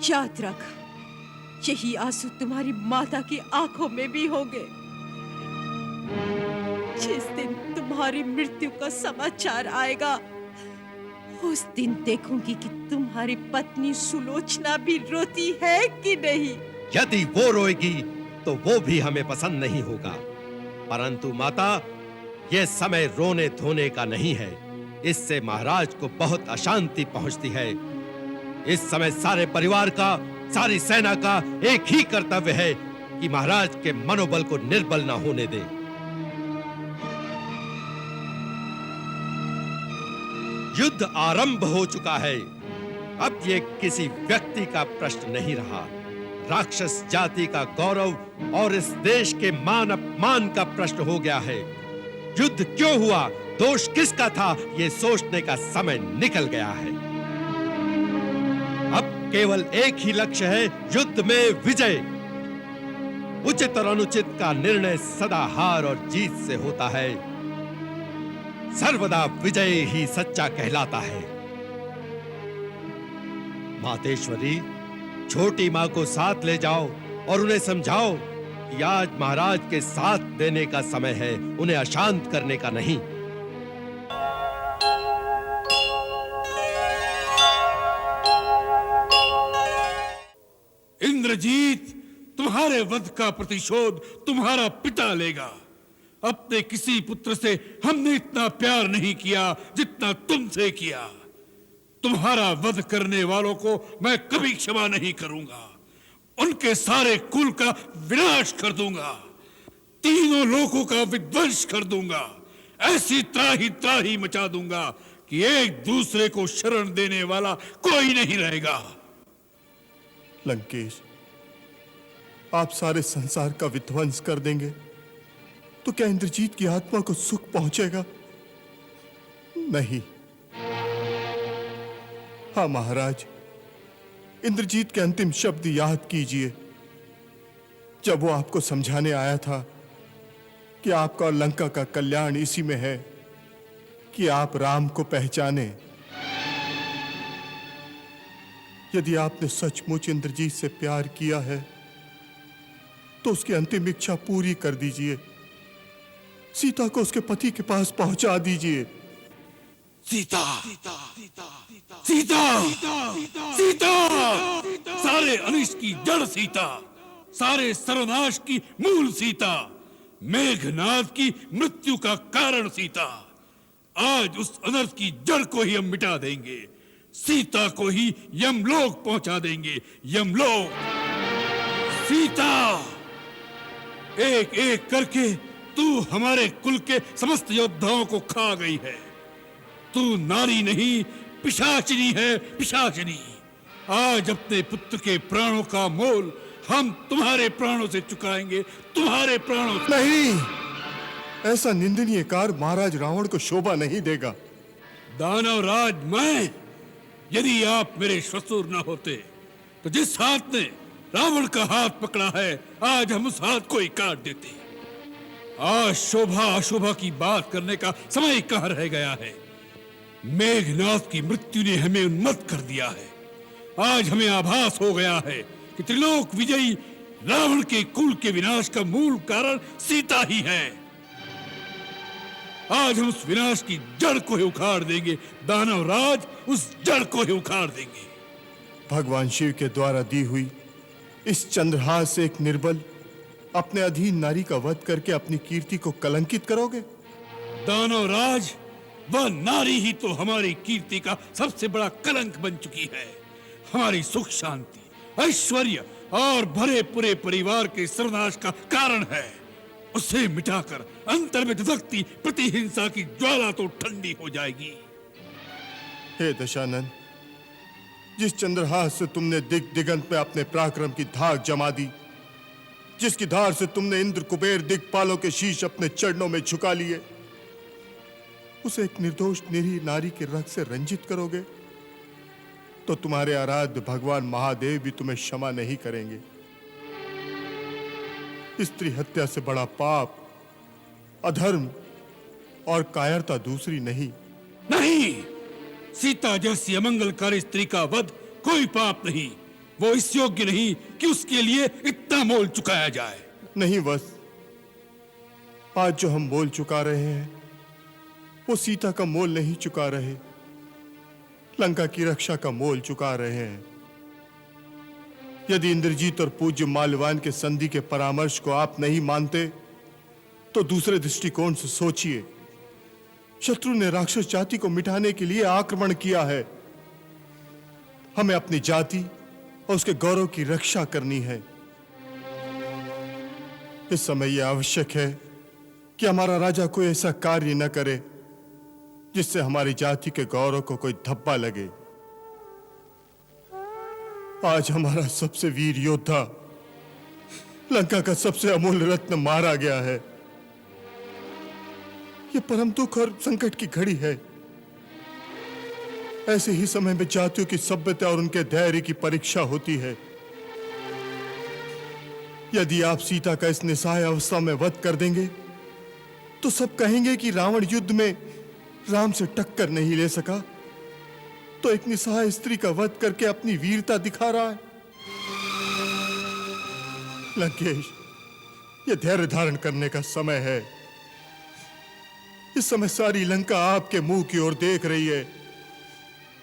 याद रख, यही आंसू तुम्हारी माता की आंखों में भी होंगे। जिस दिन तुम्हारी मृत्यु का समाचार आएगा, उस दिन देखूंगी कि तुम्हारी पत्नी सुलोचना भी रोती है कि नहीं। यदि वो रोएगी तो वो भी हमें पसंद नहीं होगा, परंतु माता, यह समय रोने धोने का नहीं है। इससे महाराज को बहुत अशांति पहुंचती है। इस समय सारे परिवार का, सारी सेना का एक ही कर्तव्य है कि महाराज के मनोबल को निर्बल न होने दे। युद्ध आरंभ हो चुका है। अब ये किसी व्यक्ति का प्रश्न नहीं रहा, राक्षस जाति का गौरव और इस देश के मान अपमान का प्रश्न हो गया है। युद्ध क्यों हुआ, दोष किसका था, ये सोचने का समय निकल गया है। अब केवल एक ही लक्ष्य है, युद्ध में विजय। उचित और अनुचित का निर्णय सदा हार और जीत से होता है। सर्वदा विजय ही सच्चा कहलाता है। मातेश्वरी, छोटी मां को साथ ले जाओ और उन्हें समझाओ कि आज महाराज के साथ देने का समय है, उन्हें अशांत करने का नहीं। इंद्रजीत, तुम्हारे वध का प्रतिशोध तुम्हारा पिता लेगा। अपने किसी पुत्र से हमने इतना प्यार नहीं किया जितना तुमसे किया। तुम्हारा वध करने वालों को मैं कभी क्षमा नहीं करूंगा। उनके सारे कुल का विनाश कर दूंगा, तीनों लोकों का विध्वंस कर दूंगा। ऐसी त्राही मचा दूंगा कि एक दूसरे को शरण देने वाला कोई नहीं रहेगा। लंकेश, आप सारे संसार का विध्वंस कर देंगे तो क्या इंद्रजीत की आत्मा को सुख पहुंचेगा? नहीं। हाँ महाराज, इंद्रजीत के अंतिम शब्द याद कीजिए, जब वो आपको समझाने आया था कि आपका और लंका का कल्याण इसी में है कि आप राम को पहचाने। यदि आपने सचमुच इंद्रजीत से प्यार किया है तो उसकी अंतिम इच्छा पूरी कर दीजिए, सीता को उसके पति के पास पहुंचा दीजिए। सीता सीता सीता सीता, सारे अनिष्ट की जड़ सीता, सारे सर्वनाश की मूल सीता, मेघनाद की मृत्यु का कारण सीता। आज उस अनर्थ की जड़ को ही हम मिटा देंगे, सीता को ही यमलोक पहुंचा देंगे, यमलोक। सीता, एक एक करके तू हमारे कुल के समस्त योद्धाओं को खा गई है। तू नारी नहीं, पिशाचिनी है, पिशाचिनी। आज अपने पुत्र के प्राणों का मोल हम तुम्हारे प्राणों से चुकाएंगे, तुम्हारे प्राणों से। नहीं, ऐसा निंदनीय कार्य महाराज रावण को शोभा नहीं देगा। दानव राज मैं, यदि आप मेरे ससुर न होते तो जिस हाथ ने रावण का हाथ पकड़ा है, आज हम उस हाथ को ही काट देते। आज शोभा अशोभा की बात करने का समय कहाँ रह गया है। मेघनाद की मृत्यु ने हमें उन्मत्त कर दिया है। आज हमें आभास हो गया है कि त्रिलोक विजयी रावण के कुल के विनाश का मूल कारण सीता ही है। आज हम उस विनाश की जड़ को ही उखाड़ देंगे, दानव राज, उस जड़ को ही उखाड़ देंगे। भगवान शिव के द्वारा दी हुई इस चंद्रहास से एक निर्बल अपने अधीन नारी का वध करके अपनी कीर्ति को कलंकित करोगे? दानव राज, वह नारी ही तो हमारी कीर्ति का सबसे बड़ा कलंक बन चुकी है। हमारी सुख शांति, ऐश्वर्य और भरे पूरे परिवार के सर्वनाश का कारण है। उसे मिटाकर अंतर में धधकती प्रतिहिंसा की ज्वाला तो ठंडी हो जाएगी। हे दशानन, जिस चंद्रहास से तुमने दिग दिगंत में अपने पराक्रम की धाक जमा दी, जिसकी धार से तुमने इंद्र कुबेर दिग्पालों के शीश अपने चरणों में झुका लिए, उसे एक निर्दोष निरीह नारी के रक्त से रंजित करोगे तो तुम्हारे आराध्य भगवान महादेव भी तुम्हें क्षमा नहीं करेंगे। स्त्री हत्या से बड़ा पाप, अधर्म और कायरता दूसरी नहीं। नहीं, सीता जैसी अमंगलकारी स्त्री का वध कोई पाप नहीं। वो इस योग्य नहीं कि उसके लिए इतना मोल चुकाया जाए। नहीं बस, आज जो हम मोल चुका रहे हैं वो सीता का मोल नहीं चुका रहे, लंका की रक्षा का मोल चुका रहे हैं। यदि इंद्रजीत और पूज्य माल्यवान के संधि के परामर्श को आप नहीं मानते तो दूसरे दृष्टिकोण से सोचिए। शत्रु ने राक्षस जाति को मिटाने के लिए आक्रमण किया है। हमें अपनी जाति और उसके गौरव की रक्षा करनी है। इस समय यह आवश्यक है कि हमारा राजा कोई ऐसा कार्य न करे जिससे हमारी जाति के गौरव को कोई धब्बा लगे। आज हमारा सबसे वीर योद्धा, लंका का सबसे अमूल्य रत्न मारा गया है। यह परम दुख और संकट की घड़ी है। ऐसे ही समय में जातियों की सभ्यता और उनके धैर्य की परीक्षा होती है। यदि आप सीता का इस निस्सहाय अवस्था में वध कर देंगे तो सब कहेंगे कि रावण युद्ध में राम से टक्कर नहीं ले सका, तो एक निस्सहाय स्त्री का वध करके अपनी वीरता दिखा रहा है। लंकेश, यह धैर्य धारण करने का समय है। इस समय सारी लंका आपके मुंह की ओर देख रही है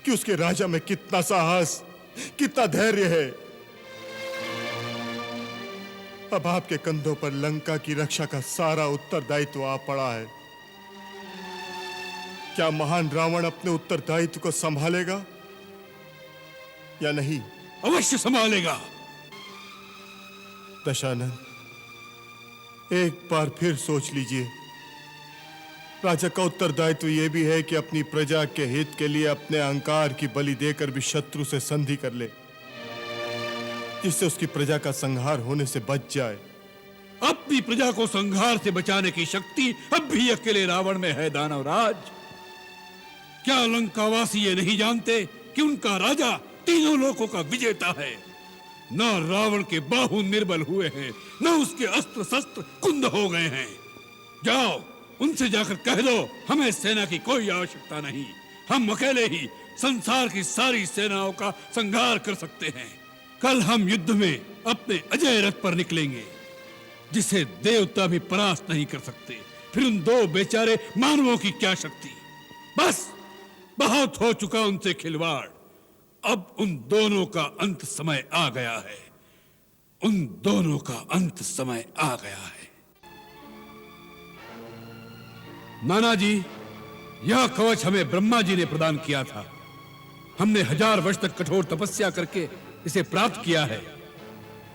कि उसके राजा में कितना साहस, कितना धैर्य है। अब आपके कंधों पर लंका की रक्षा का सारा उत्तरदायित्व आ पड़ा है। क्या महान रावण अपने उत्तरदायित्व को संभालेगा या नहीं? अवश्य संभालेगा। दशानन, एक बार फिर सोच लीजिए। राजा का उत्तरदायित्व यह भी है कि अपनी प्रजा के हित के लिए अपने अहंकार की बलि देकर भी शत्रु से संधि कर ले, जिससे उसकी प्रजा का संहार होने से बच जाए। अपनी प्रजा को संहार से बचाने की शक्ति अब भी अकेले रावण में है, दानवराज। क्या लंकावासी ये नहीं जानते कि उनका राजा तीनों लोकों का विजेता है? न रावण के बाहु निर्बल हुए हैं, न उसके अस्त्र शस्त्र कुंद हो गए हैं। जाओ उनसे जाकर कह दो, हमें सेना की कोई आवश्यकता नहीं, हम अकेले ही संसार की सारी सेनाओं का संहार कर सकते हैं। कल हम युद्ध में अपने अजय रथ पर निकलेंगे, जिसे देवता भी परास्त नहीं कर सकते। फिर उन दो बेचारे मानवों की क्या शक्ति? बस बहुत हो चुका उनसे खिलवाड़। अब उन दोनों का अंत समय आ गया है, उन दोनों का अंत समय आ गया है। नाना जी, यह कवच हमें ब्रह्मा जी ने प्रदान किया था। हमने 1000 वर्ष तक कठोर तपस्या करके इसे प्राप्त किया है।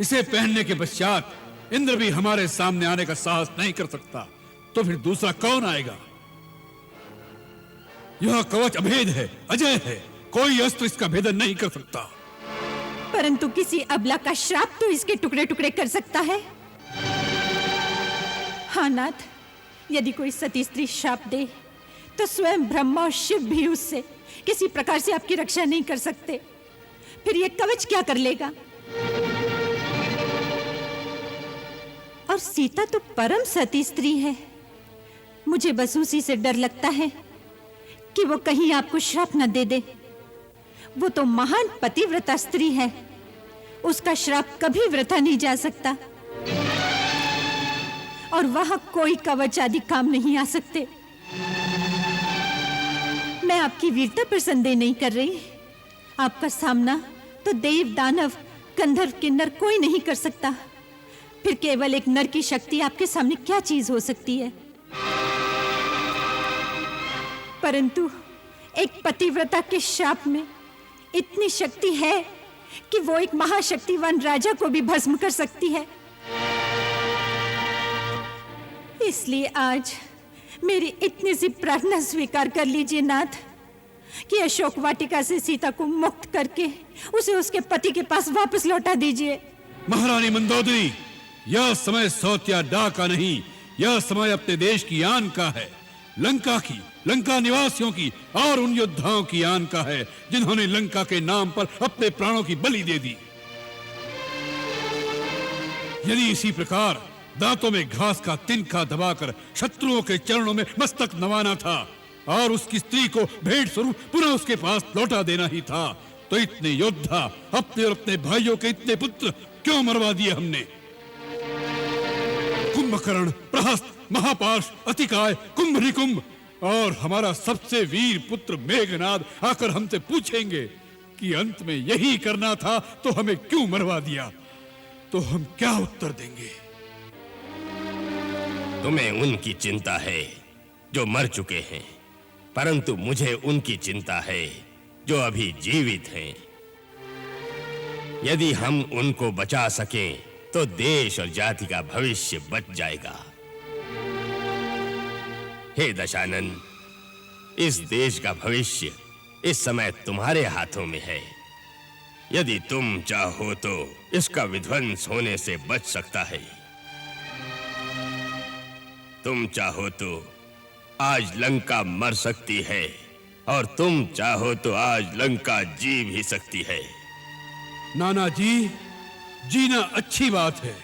इसे पहनने के पश्चात इंद्र भी हमारे सामने आने का साहस नहीं कर सकता, तो फिर दूसरा कौन आएगा? यह कवच अभेद है, अजय है, कोई अस्त्र इसका भेदन नहीं कर सकता। परंतु किसी अबला का श्राप तो इसके टुकड़े टुकड़े कर सकता है। हाँ नाथ, यदि कोई सती स्त्री श्राप दे तो स्वयं ब्रह्मा और शिव भी उससे किसी प्रकार से आपकी रक्षा नहीं कर सकते। फिर यह कवच क्या कर लेगा? और सीता तो परम सती स्त्री है। मुझे बस उसी से डर लगता है कि वो कहीं आपको श्राप न दे दे। वो तो महान पतिव्रता स्त्री है, उसका श्राप कभी वृथा नहीं जा सकता, और वह कोई कवच आदि काम नहीं आ सकते। मैं आपकी वीरता पर संदेह नहीं कर रही। आपका सामना तो देव, दानव, गंधर्व, किन्नर कोई नहीं कर सकता। फिर केवल एक नर की शक्ति आपके सामने क्या चीज हो सकती है? परंतु एक पतिव्रता के शाप में इतनी शक्ति है कि वो एक महाशक्तिवान राजा को भी भस्म कर सकती है। इसलिए आज मेरी इतनी सी प्रार्थना स्वीकार कर लीजिए नाथ, कि अशोक वाटिका से सीता को मुक्त करके उसे उसके पति के पास वापस लौटा दीजिए। महारानी मंदोदरी, यह समय सौत्या डा का नहीं, यह समय अपने देश की आन का है, लंका की, लंका निवासियों की और उन योद्धाओं की आन का है जिन्होंने लंका के नाम पर अपने प्राणों की बलि दे दी। यदि इसी प्रकार दांतों में घास का तिनका दबाकर शत्रुओं के चरणों में मस्तक नवाना था और उसकी स्त्री को भेंट स्वरूप पुनः उसके पास लौटा देना ही था, तो इतने योद्धा, अपने और अपने भाइयों के इतने पुत्र क्यों मरवा दिए हमने? कुंभकर्ण, प्रहस्त, महापाश, अतिकाय, कुंभ निकुंभ और हमारा सबसे वीर पुत्र मेघनाद आकर हमसे पूछेंगे कि अंत में यही करना था तो हमें क्यों मरवा दिया, तो हम क्या उत्तर देंगे? तुम्हें उनकी चिंता है जो मर चुके हैं, परंतु मुझे उनकी चिंता है जो अभी जीवित हैं। यदि हम उनको बचा सकें तो देश और जाति का भविष्य बच जाएगा। हे दशानन, इस देश का भविष्य इस समय तुम्हारे हाथों में है। यदि तुम चाहो तो इसका विध्वंस होने से बच सकता है। तुम चाहो तो आज लंका मर सकती है और तुम चाहो तो आज लंका जी भी सकती है। नाना जी, जीना अच्छी बात है,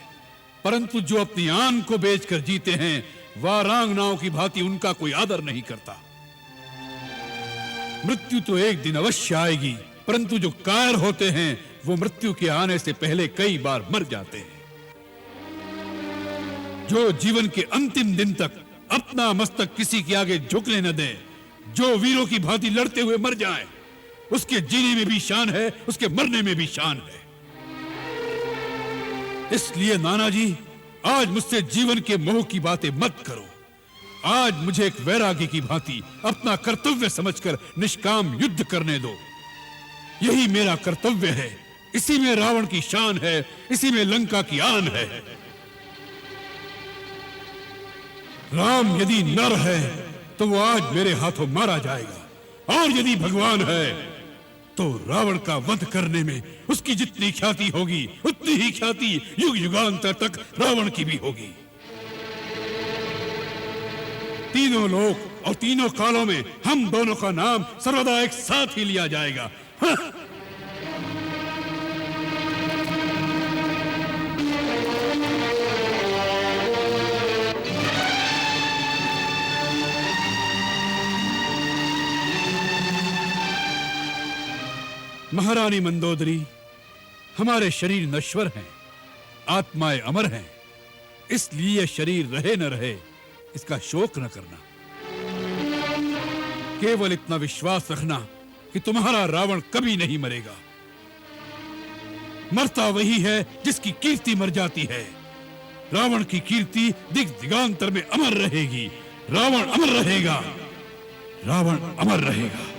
परंतु जो अपनी आन को बेचकर जीते हैं वारांगनाओं की भांति उनका कोई आदर नहीं करता। मृत्यु तो एक दिन अवश्य आएगी, परंतु जो कायर होते हैं वो मृत्यु के आने से पहले कई बार मर जाते हैं। जो जीवन के अंतिम दिन तक अपना मस्तक किसी के आगे झुकने न दे, जो वीरों की भांति लड़ते हुए मर जाए, उसके जीने में भी शान है, उसके मरने में भी शान है। इसलिए नाना जी, आज मुझसे जीवन के मोह की बातें मत करो। आज मुझे एक वैरागी की भांति अपना कर्तव्य समझकर निष्काम युद्ध करने दो। यही मेरा कर्तव्य है, इसी में रावण की शान है, इसी में लंका की आन है। राम यदि नर है तो वो आज मेरे हाथों मारा जाएगा, और यदि भगवान है तो रावण का वध करने में उसकी जितनी ख्याति होगी उतनी ही ख्याति युग युगांतर तक रावण की भी होगी। तीनों लोक और तीनों कालों में हम दोनों का नाम सर्वदा एक साथ ही लिया जाएगा। हाँ? महारानी मंदोदरी, हमारे शरीर नश्वर हैं, आत्माएं अमर हैं, इसलिए शरीर रहे न रहे इसका शोक न करना। केवल इतना विश्वास रखना कि तुम्हारा रावण कभी नहीं मरेगा। मरता वही है जिसकी कीर्ति मर जाती है। रावण की कीर्ति दिग दिगांतर में अमर रहेगी। रावण अमर रहेगा, रावण अमर रहेगा।